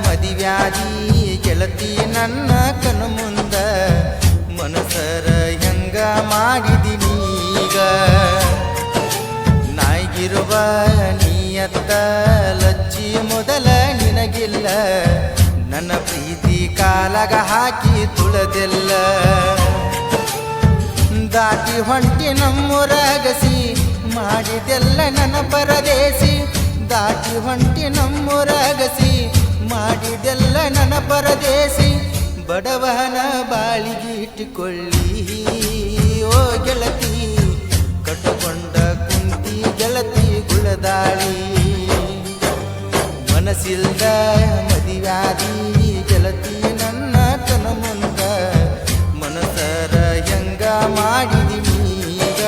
ಮದಿವ್ಯಾದಿ ಗೆಳತಿ ನನ್ನ ಕಣ್ಣು ಮುಂದ ಮನಸರ ಹೆಂಗ ಮಾಡಿದಿನೀಗ ನಾಯಿಗಿರುವ ನೀಯತ್ತ ಲಜ್ಜಿ ಮೊದಲ ನಿನಗಿಲ್ಲ ನನ್ನ ಪ್ರೀತಿ ಕಾಲಗ ಹಾಕಿ ತುಳದೆಲ್ಲ ದಾಟಿ ಹೊಂಟಿ ನಮ್ಮೂರಗಸಿ ಮಾಡಿದೆಲ್ಲ ನನ್ನ ಪರದೇಸಿ ದಾಟಿ ಹೊಂಟಿ ನಮ್ಮೂರಗಸಿ ಮಾಡಿದೆಲ್ಲ ನನ್ನ ಪರದೇಸಿ ಬಡವನ ಬಾಳಿಗೆ ಇಟ್ಟುಕೊಳ್ಳಿ ಓ ಗೆಳತಿ ಕಟ್ಟುಕೊಂಡ ಕುಂತಿ ಗೆಳತಿ ಗುಳದಾಳಿ ಮನಸ್ಸಿಲ್ದ ಮದಿವ್ಯಾದಿ ಗೆಳತಿ ನನ್ನ ಕನ ಮುಂದ ಮನಸರ ಹೆಂಗ ಮಾಡಿದಿನೀಗ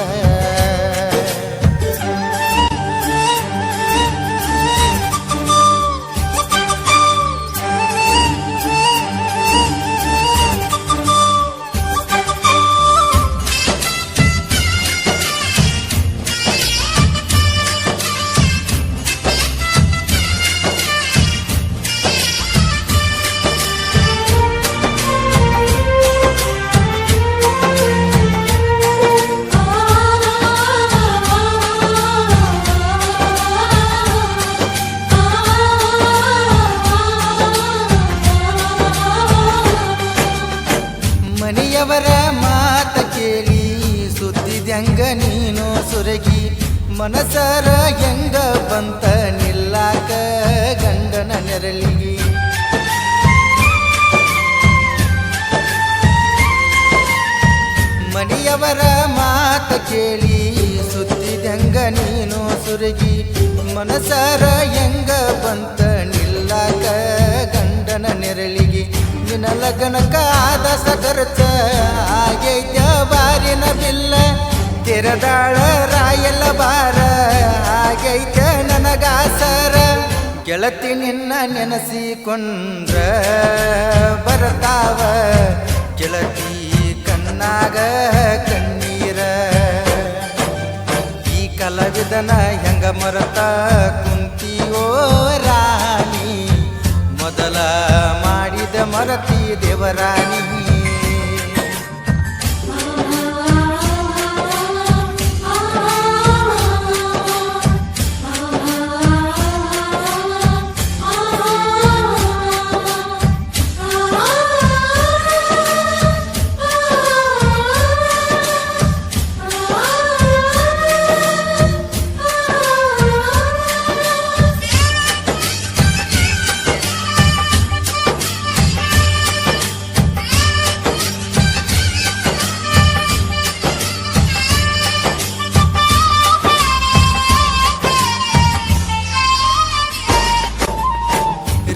ಮನೆಯವರ ಮಾತ ಕೇಳಿ ಸುದ್ದಿದ್ಯಂಗ ನೀನು ಸುರಗಿ ಮನಸರ ಹೆಂಗ ಬಂತ ನಿಲ್ಲಾಕ ಗಂಡನ ನೆರಳಿಗಿ ಮನೆಯವರ ಮಾತ ಕೇಳಿ ಸುದ್ದಿದ್ಯಂಗ ನೀನು ಸುರಗಿ ಮನಸರ ಹೆಂಗ ಬಂತ ನಿಲ್ಲಾಕ ಗಂಡನ ನೆರಳಿಗಿ ನಿನ್ನ ಲಗ್ನಕ್ಕಾದ ಸಖರ್ಚ ಆಗೈತ ಬಾರಿನ ಬಿಲ್ಲ ತೆರದಾಳ ರಾಯಲ್ಲ ಬಾರ ಆಗೈತ ನನಗಾಸರ ಗೆಳತಿ ನಿನ್ನ ನೆನಸಿಕೊಂಡ್ರ ಬರ್ತಾವ ಗೆಳತಿ ಕಣ್ಣಾಗ ಕಣ್ಣೀರ ಈ ಕಲಾವಿದನ ಹೆಂಗ ಮರತ ಕುಂತಿಯೋ ರಾಣಿ ಮೊದಲ ಮಾಡಿದ ಮರತಿ ದೇವರಾಣಿ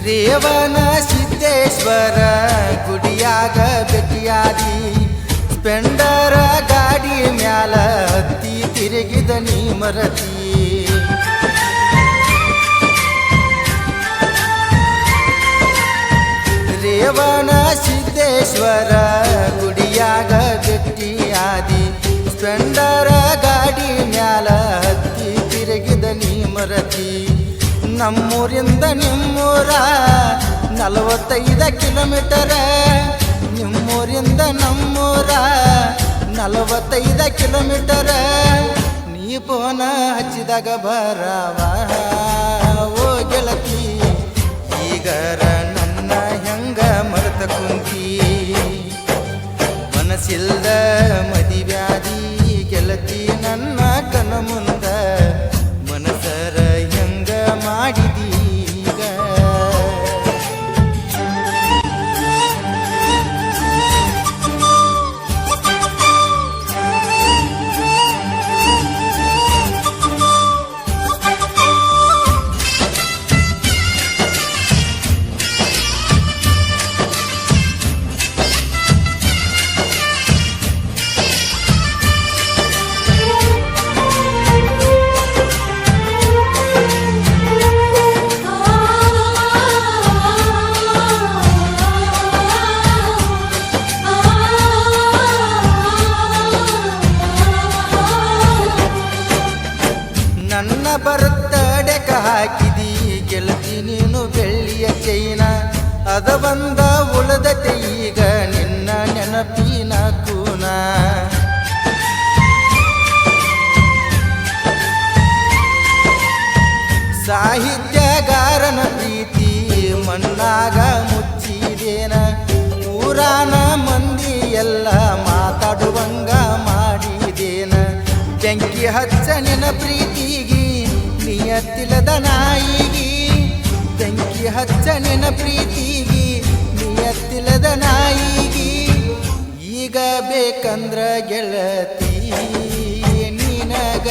ರೇವಣ ಸಿದ್ದೇಶ್ವರ ಗುಡಿಯಾಗ ಭೇಟಿಯಾದಿ ಸ್ಪೆಂಡರ ಗಾಡಿ ಮ್ಯಾಲ ಹತ್ತಿ ತಿರುಗಿದ ನೀ ಮರತಿ ರೇವಣ ಸಿದ್ದೇಶ್ವರ ಗುಡಿಯಾಗ ಭೇಟಿಯಾದಿ ಸ್ಪೆಂಡರ ಗಾಡಿ ಮ್ಯಾಲ ಹತ್ತಿ ತಿರುಗಿದ ನೀ ಮರತಿ ನಮ್ಮೂರಿಂದ ನಿಮ್ಮೂರ 45 ಕಿಲೋಮೀಟರ ನಿಮ್ಮೂರಿಂದ ನಮ್ಮೂರ 45 ಕಿಲೋಮೀಟರ ನೀ ಫೋನ ಹಚ್ಚಿದಾಗ ಬರವ ಓ ಗೆಳತಿ ಈಗರ ನನ್ನ ಹೆಂಗ ಮರೆತ ಕುಂತಿ ಮನಸ್ಸಿಲ್ದ ಮದಿವ್ಯಾದಿ ಗೆಳತಿ ನನ್ನ ಕನ ಮುಂದ ಮನಸರ ಹೆಂಗ ಮಾಡಿದೀಗ ಅದ ಬಂದ ಉಳದತೆ ಈಗ ನಿನ್ನ ನೆನಪಿನ ಕೂನ ಸಾಹಿತ್ಯಗಾರನ ಪ್ರೀತಿ ಮಣ್ಣಾಗ ಮುಚ್ಚಿದೇನ ಊರಾನ ಮಂದಿ ಎಲ್ಲ ಮಾತಾಡುವಂಗ ಮಾಡಿದೇನ ಬೆಂಕಿ ಹಚ್ಚ ನಿನ್ನ ಪ್ರೀತಿಗಿ ನಿಯತ್ತಿಲ್ಲದ ನಾಯಿಗಿ ಬೆಂಕಿ ಹಚ್ಚ ನಿನ್ನ ಪ್ರೀತಿಗಿ ನಿಯತ್ತಿಲ್ಲದ ನಾಯಿಗಿ ಈಗ ಬೇಕಂದ್ರ ಗೆಳತಿ ನಿನಗ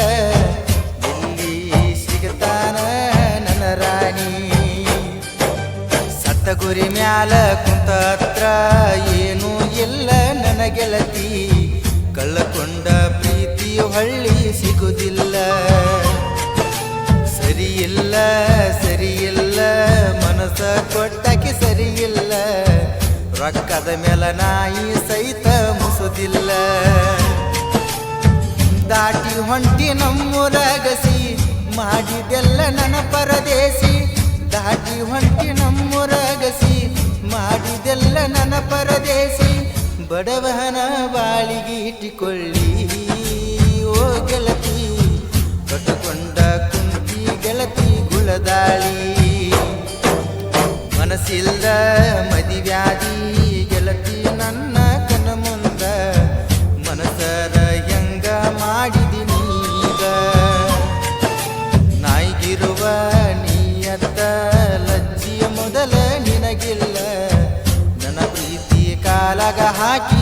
ಎಲ್ಲಿ ಸಿಗತಾನ ನನ್ನ ರಾಣಿ ಸತ್ತ ಗುರಿ ಮ್ಯಾಲ ಕುಂತತ್ರ ಏನೂ ಇಲ್ಲ ನನ್ನ ಗೆಳತಿ ಕಳ್ಳಕೊಂಡ ಪ್ರೀತಿ ಹೊಳ್ಳಿ ಸಿಗುದಿಲ್ಲ ಸರಿಯಿಲ್ಲ ಸರಿಯಿಲ್ಲ ಮನಸ್ಸ ಕೊಟ್ಟಕ್ಕೆ ಸರಿಯಿಲ್ಲ ರೊಕ್ಕದ ಮೇಲ ನಾಯಿ ಸಹಿತ ಮುಸುದಿಲ್ಲ ದಾಟಿ ಹೊಂಟಿ ನಮ್ಮೂರಗಸಿ ಮಾಡಿದೆಲ್ಲ ನನ್ನ ಪರದೇಸಿ ದಾಟಿ ಹೊಂಟಿ ನಮ್ಮೂರಗಸಿ ಮಾಡಿದೆಲ್ಲ ನನ್ನ ಪರದೇಸಿ ಬಡವನ ಬಾಳಿಗೆ ಇಟ್ಟಿಕೊಳ್ಳಿ ಓ ಗೆಳತಿ ಕಟ್ಟುಕೊಂಡ ಕುಂತಿ ಗೆಳತಿ ಗುಳದಾಳಿ ಮನಸ್ಸಿಲ್ದ ಮದಿವ್ಯಾಧಿ ಗೆಳತಿ ನನ್ನ ಕಣ್ಣ ಮುಂದ ಮನಸರ ಹೆಂಗ ಮಾಡಿದಿನೀಗ ನಾಯಿಗಿರುವ ನೀಯತ್ತ ಲಜ್ಜಿಯ ಮೊದಲ ನಿನಗಿಲ್ಲ ನನ್ನ ಪ್ರೀತಿ ಕಾಲಾಗ ಹಾಕಿ